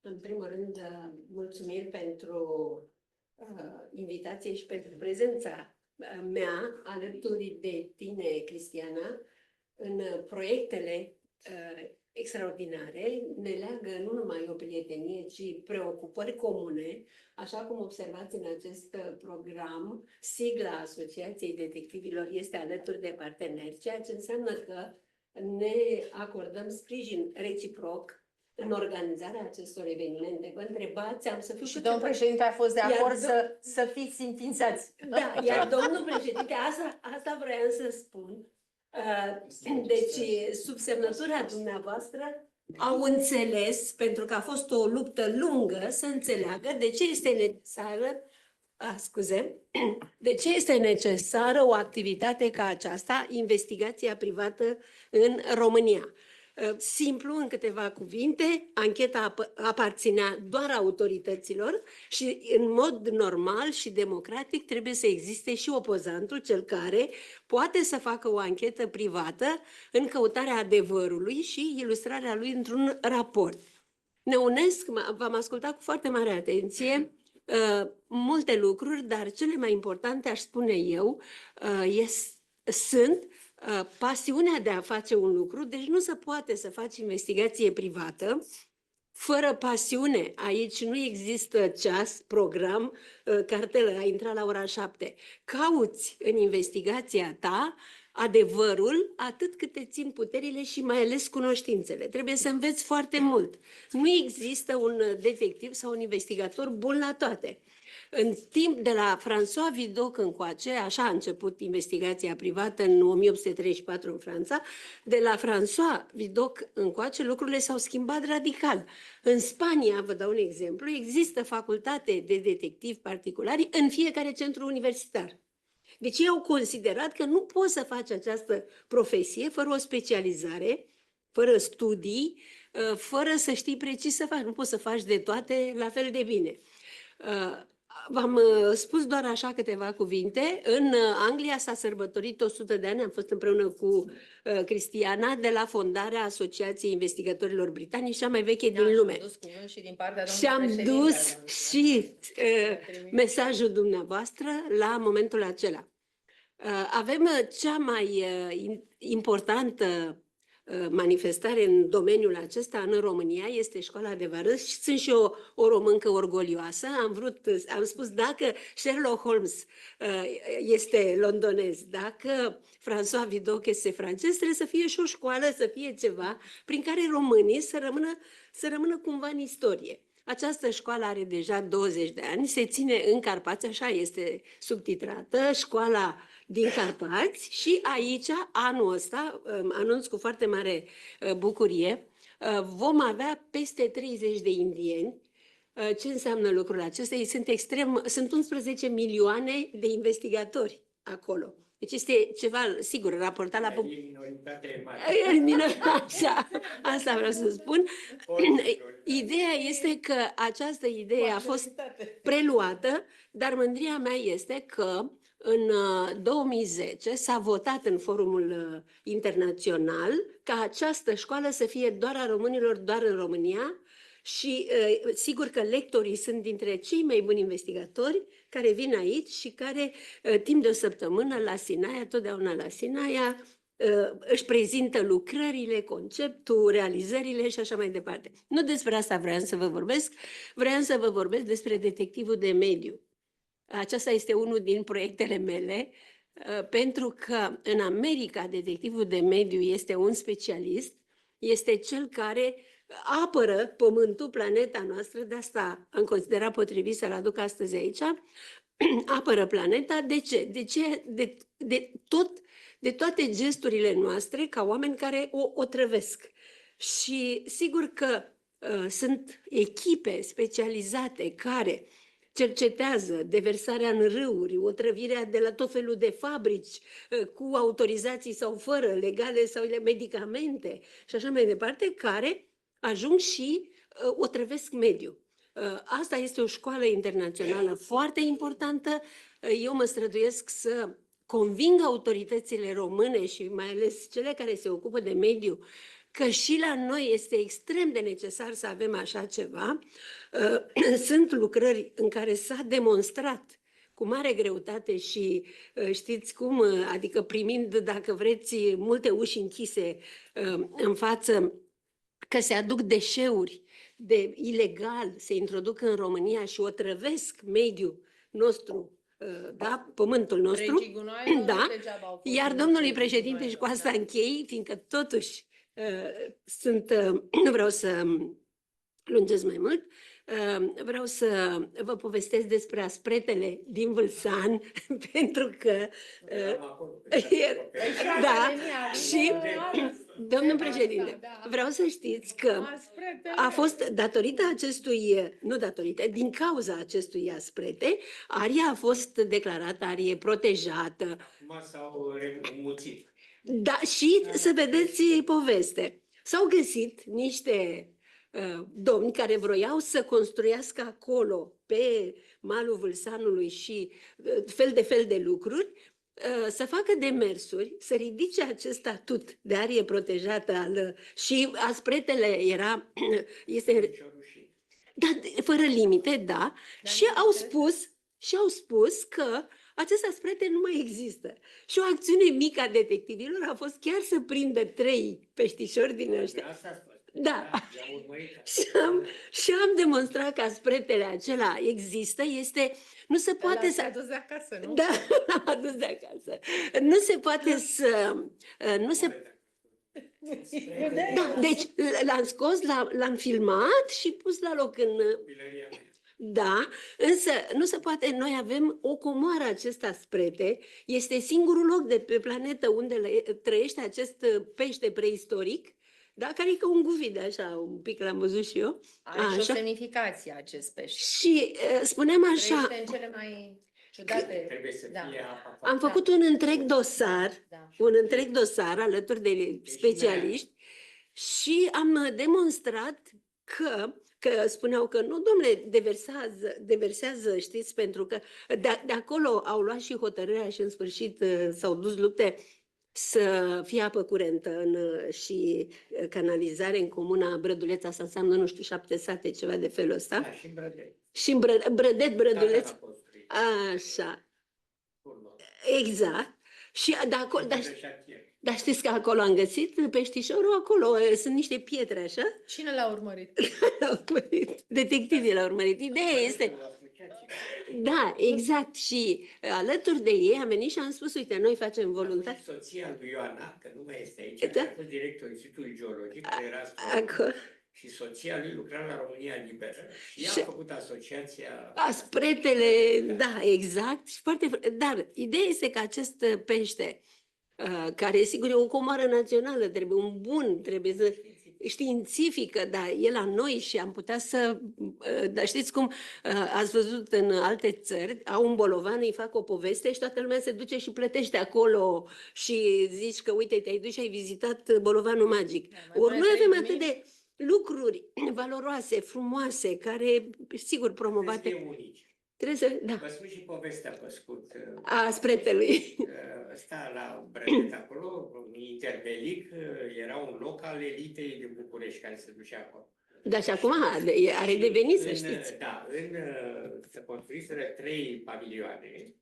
în primul rând, mulțumiri pentru invitație și pentru prezența mea alături de tine, Cristiana, în proiectele extraordinare. Ne leagă nu numai o prietenie, ci preocupări comune, așa cum observați în acest program. Sigla Asociației Detectivilor este alături de parteneri, ceea ce înseamnă că ne acordăm sprijin reciproc în organizarea acestor evenimente. Vă întrebați, am să fiu... Și domnul președinte a fost de acord să fiți înființați. Da, iar domnul președinte, asta vreau să spun. Deci, sub semnătura dumneavoastră, au înțeles, pentru că a fost o luptă lungă, să înțeleagă de ce este necesară, de ce este necesară o activitate ca aceasta, investigația privată în România. Simplu, în câteva cuvinte, ancheta aparținea doar autorităților și în mod normal și democratic trebuie să existe și opozantul, cel care poate să facă o anchetă privată în căutarea adevărului și ilustrarea lui într-un raport. Ne unesc, v-am ascultat cu foarte mare atenție, multe lucruri, dar cele mai importante, aș spune eu, sunt pasiunea de a face un lucru. Deci nu se poate să faci investigație privată fără pasiune. Aici nu există ceas, program, cartelă, a intrat la ora 7. Cauți în investigația ta adevărul atât cât te țin puterile și mai ales cunoștințele. Trebuie să înveți foarte mult. Nu există un detectiv sau un investigator bun la toate. În timp de la François Vidocq încoace, așa a început investigația privată în 1834 în Franța, de la François Vidocq încoace lucrurile s-au schimbat radical. În Spania, vă dau un exemplu, există facultate de detectivi particulari în fiecare centru universitar. Deci ei au considerat că nu poți să faci această profesie fără o specializare, fără studii, fără să știi precis să faci. Nu poți să faci de toate la fel de bine. V-am spus doar așa câteva cuvinte. În Anglia s-a sărbătorit 100 de ani, am fost împreună cu Cristiana, de la fondarea Asociației Investigatorilor Britanici, cea mai veche din lume. Și am dus și mesajul dumneavoastră la momentul acela. Avem cea mai importantă manifestare în domeniul acesta în România, este Școala de Vară și sunt și o româncă orgolioasă. Am spus, dacă Sherlock Holmes este londonez, dacă François Vidocq este francez, trebuie să fie și o școală, să fie ceva prin care românii să rămână cumva în istorie. Această școală are deja 20 de ani, se ține în Carpați, așa este subtitrată, Școala din Carpați, și aici, anul ăsta, anunț cu foarte mare bucurie, vom avea peste 30 de indieni. Ce înseamnă lucrul acesta? Ei sunt 11 milioane de investigatori acolo. Deci este ceva, sigur, raportat la... Așa, asta vreau să spun. Ideea este că această idee a fost preluată, dar mândria mea este că în 2010 s-a votat în forumul internațional ca această școală să fie doar a românilor, doar în România. Și sigur că lectorii sunt dintre cei mai buni investigatori care vin aici și care timp de o săptămână la Sinaia, totdeauna la Sinaia, își prezintă lucrările, conceptul, realizările și așa mai departe. Nu despre asta vreau să vă vorbesc, vreau să vă vorbesc despre detectivul de mediu. Acesta este unul din proiectele mele, pentru că în America detectivul de mediu este un specialist, este cel care apără pământul, planeta noastră, de asta am considerat potrivit să-l aduc astăzi aici, apără planeta. De ce? De toate gesturile noastre ca oameni care o trăvesc. Și sigur că sunt echipe specializate care cercetează deversarea în râuri, otrăvirea de la tot felul de fabrici, cu autorizații sau fără, legale sau medicamente și așa mai departe, care ajung și otrăvesc mediul. Asta este o școală internațională foarte importantă. Eu mă străduiesc să conving autoritățile române și mai ales cele care se ocupă de mediu că și la noi este extrem de necesar să avem așa ceva. Sunt lucrări în care s-a demonstrat cu mare greutate și știți cum, adică primind, dacă vreți, multe uși închise în față, că se aduc deșeuri de ilegal, se introduc în România și otrăvesc mediul nostru, da, pământul nostru. Regii gunoaielor, Da. degeaba au fost Iar în domnului regii președinte, și cu gunoaielor, asta da. închei, fiindcă totuși nu vreau să lungesc mai mult, vreau să vă povestesc despre aspretele din Vâlsan, pentru că da, și domnul președinte, vreau să știți că a fost datorită acestui, nu datorită, din cauza acestui asprete, aria a fost declarată arie protejată. Acum s-au remuțit. Da, și să vedeți poveste. S-au găsit niște domni care vroiau să construiască acolo, pe malul Vâlsanului și fel de lucruri, să facă demersuri, să ridice acest statut de arie protejată și aspretele este da, fără limite, da, și au spus că acest asprete nu mai există. Și o acțiune mică a detectivilor a fost chiar să prindă 3 peștișori din ăștia. Da. Și am demonstrat că aspretele acela există, nu se poate să... adus de acasă, nu? Da, l-am adus de acasă. Nu se poate să... Nu se... Da, deci l-am scos, l-am filmat și pus la loc în... Da, însă nu se poate, noi avem o comoară acest asprete, este singurul loc de pe planetă unde trăiește acest pește preistoric, da, care e ca un guvid, așa, un pic l-am văzut și eu. Are și o semnificație acest pește. Și spuneam așa... Trăiește în cele mai ciudate... Trebuie să fie apa. Am făcut un întreg dosar alături de specialiști și am demonstrat că spuneau că nu, domnule, deversează, știți, pentru că de acolo au luat și hotărârea și în sfârșit s-au dus lupte să fie apă curentă și canalizare în comuna Brăduleț. Asta înseamnă, nu știu, 7 sate, ceva de felul ăsta. Da, și în Brădet. Și în Brăduleț. Da, Așa. Exact. Și de acolo, dar știți că acolo am găsit peștișorul, acolo sunt niște pietre, așa? Cine l-a urmărit? L-au urmărit. Detectivii l-au urmărit. Ideea este... Da, exact. Și alături de ei am venit și am spus, uite, noi facem voluntari. Soția lui Ioana, că nu mai este aici, Da. a fost directorul Institutului Geologic, care era Acolo. și soția lui lucra la România Liberă. Și ea Și- a făcut asociația... Aspretele, da, exact. Și dar ideea este că acest pește, care sigur e o comoară națională, trebuie un bun, trebuie să științifică, dar e la noi și am putea să... Dar știți cum ați văzut în alte țări, au un bolovan, îi fac o poveste și toată lumea se duce și plătește acolo și zici că uite, te-ai dus și ai vizitat bolovanul magic. Ori noi avem atât de lucruri valoroase, frumoase, care, sigur, promovate. Trebuie unici. Trebuie să... Da. Vă spun și povestea pe scurt. A spretelui. Ăsta la Brădet, acolo, interbelic, era un loc al elitei din București care se ducea acolo. Dar și acum are devenit, să știți. Da, se construiseră 3 pavilioane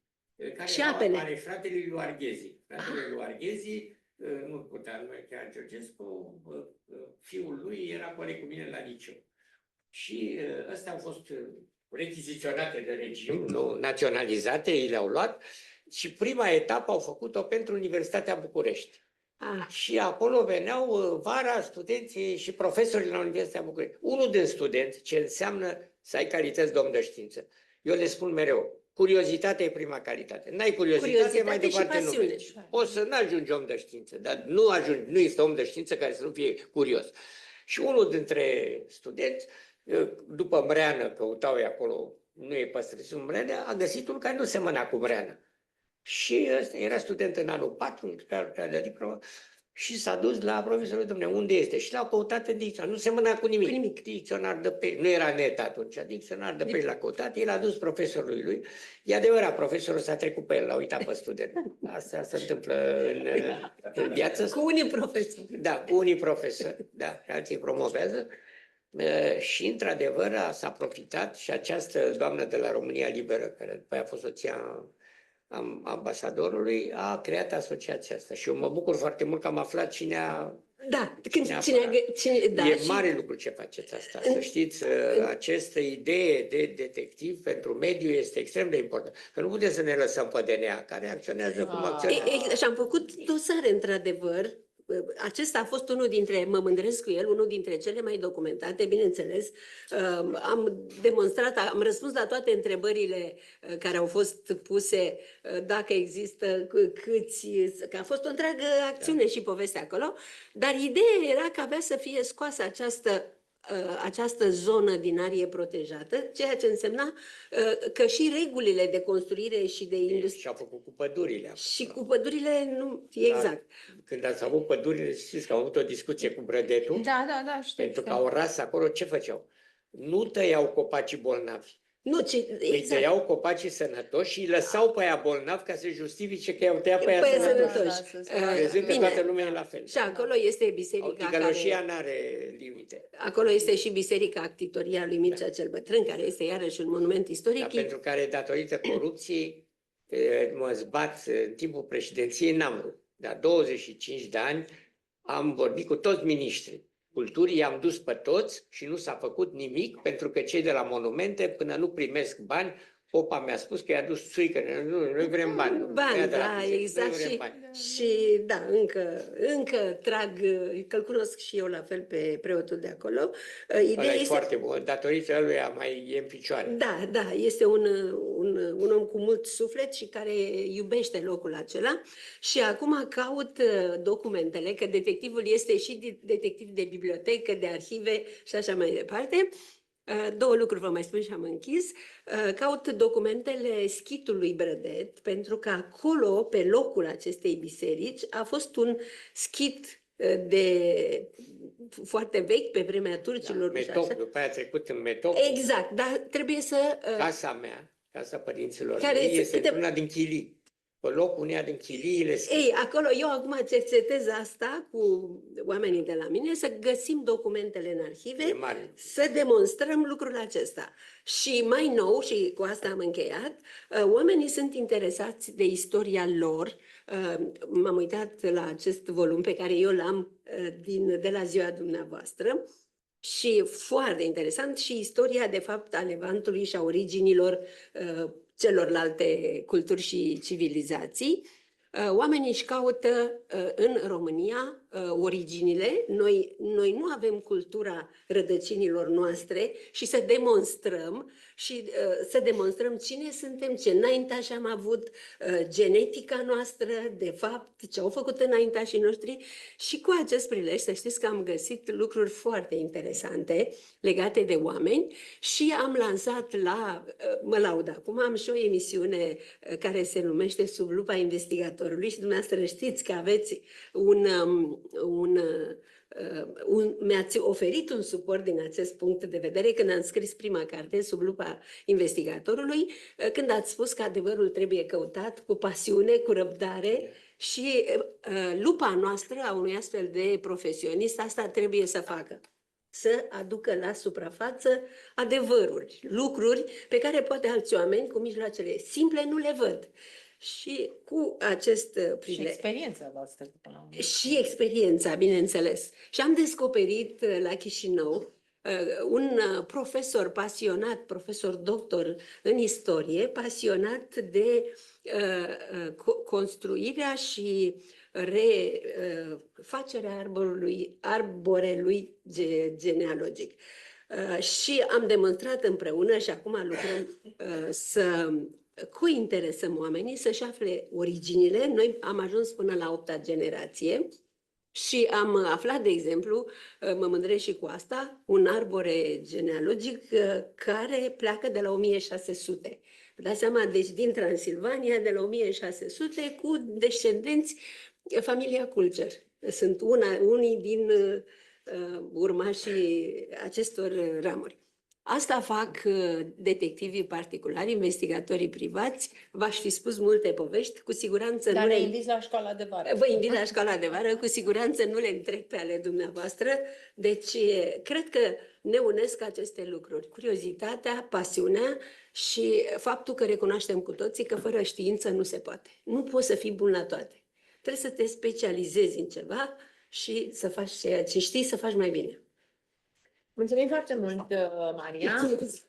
care Și erau apele. ale fratelui lui Arghezi. Fratele lui Arghezi, nu putea nume chiar Georgescu, fiul lui era coleg cu mine la liceu. Și astea au fost rechiziționate de regim, nu naționalizate, ei le-au luat și prima etapă au făcut-o pentru Universitatea București. Și acolo veneau vara studenții și profesorii la Universitatea București. Unul din studenți, ce înseamnă să ai calități de om de știință. Eu le spun mereu, curiozitatea e prima calitate. N-ai curiozitate, mai departe nu mergi. Poți să n-ajungi om de știință, dar nu este om de știință care să nu fie curios. Și unul dintre studenți, după mreană, căutau acolo, nu e păstrățul mreană, a găsit unul care nu semăna cu mreană. Și ăsta era student în anul 4, de diplomă, Și s-a dus la profesorul, domnule, unde este? Și l-au căutat în dicționar. Nu semăna cu nimic. Cu nimic. Dicționar de pești. Nu era net atunci. Dicționar de pești l-a căutat. El a dus profesorului lui. E adevărat, profesorul s-a trecut pe el, l-a uitat pe student. Asta se întâmplă în viață. Cu unii profesori. Da, cu unii profesori. Da, alții promovează. Și, într-adevăr, s-a profitat și această doamnă de la România Liberă, care după aia a fost soția ambasadorului, a creat asociația asta. Și eu mă bucur foarte mult că am aflat cine a... Da, da, e și- mare lucru ce faceți asta. Să știți, această idee de detectiv pentru mediu este extrem de importantă. Că nu putem să ne lăsăm pe DNA, care acționează cum acționează. Și am făcut dosare, într-adevăr. Acesta a fost unul dintre, mă mândresc cu el, unul dintre cele mai documentate, bineînțeles. Am demonstrat, am răspuns la toate întrebările care au fost puse, dacă există, câți, că a fost o întreagă acțiune și poveste acolo, dar ideea era că avea să fie scoasă această zonă din arie protejată, ceea ce însemna că și regulile de construire și de industrie Și a făcut cu pădurile. și cu pădurile, nu, exact. Când ați avut pădurile, știți că am avut o discuție cu Brădetu, Da, știu. pentru că au ras acolo, ce făceau? Nu tăiau copacii bolnavi. Nu, ci, Îi exact. tăiau copacii sănătoși și îi lăsau pe aia bolnavi ca să justifice că i-au tăiat pe aia Pe aia sănătoși. sănătoși. Crezând că Bine. toată lumea e la fel. Și acolo este biserica Ticăloșia care... n-are limite. Acolo este și biserica Actitoria lui Mircea cel Bătrân, care este iarăși un monument istoric. Dar pentru care, datorită corupției, mă zbat în timpul președinției, n-am vrut. Dar 25 de ani am vorbit cu toți miniștrii culturii, i-am dus pe toți și nu s-a făcut nimic, pentru că cei de la monumente, până nu primesc bani, popa mi-a spus că i-a dus țuică, nu vrem bani. Bani, da, exact. Și da, încă trag, că îl cunosc și eu la fel pe preotul de acolo. Ăla e foarte bun, datorită lui mai e în picioare. Da, este un om cu mult suflet și care iubește locul acela și acum caut documentele, că detectivul este și detectiv de bibliotecă, de arhive și așa mai departe. Două lucruri vă mai spun și am închis. Caut documentele schitului Brădet, pentru că acolo, pe locul acestei biserici, a fost un schit foarte vechi pe vremea turcilor. Da, și Metoc, așa. după aia a trecut în Metoc. Exact, dar trebuie să... Casa mea, casa părinților Care mei, este câte- una din Chilii. Pe locul uneia din chiliile. Ei, acolo eu acum cercetez asta cu oamenii de la mine, să găsim documentele în E arhive, mare. să demonstrăm lucrul acesta. Și mai nou, și cu asta am încheiat, oamenii sunt interesați de istoria lor. M-am uitat la acest volum pe care eu l-am de la ziua dumneavoastră și foarte interesant și istoria, de fapt, a Levantului și a originilor celorlalte culturi și civilizații. Oamenii își caută în România originile. Noi nu avem cultura rădăcinilor noastre și să demonstrăm cine suntem, ce înaintași am avut, genetica noastră, de fapt, ce au făcut înaintașii noștri. Și cu acest prilej, să știți că am găsit lucruri foarte interesante legate de oameni și am lansat mă laud acum, am și o emisiune care se numește Sub lupa investigatorului și dumneavoastră știți că aveți mi-ați oferit un suport din acest punct de vedere când am scris prima carte, Sub lupa investigatorului, când ați spus că adevărul trebuie căutat cu pasiune, cu răbdare și lupa noastră a unui astfel de profesionist asta trebuie să facă. Să aducă la suprafață adevăruri, lucruri pe care poate alți oameni cu mijloacele simple nu le văd. Și cu acest Și prilej... experiența voastră până la urmă. Și experiența, bineînțeles. Și am descoperit la Chișinău un profesor pasionat, profesor doctor în istorie, pasionat de construirea și refacerea arborelui genealogic. Și am demonstrat împreună și acum lucrăm să cointeresăm oamenii să-și afle originile. Noi am ajuns până la 8-a generație și am aflat, de exemplu, mă mândresc și cu asta, un arbore genealogic care pleacă de la 1600. Vă dați seama, deci din Transilvania, de la 1600, cu descendenți familia Culcer. sunt unii din urmașii acestor ramuri. Asta fac detectivii particulari, investigatorii privați. V-aș fi spus multe povești, cu siguranță Dar nu ne le... inviți la școala de vară. Vă invit la școala de vară, cu siguranță nu le întreg pe ale dumneavoastră. Deci, cred că ne unesc aceste lucruri. Curiozitatea, pasiunea și faptul că recunoaștem cu toții că fără știință nu se poate. Nu poți să fii bun la toate. Trebuie să te specializezi în ceva și să faci ceea ce știi să faci mai bine. Mulțumim foarte mult, Maria. Mulțumesc.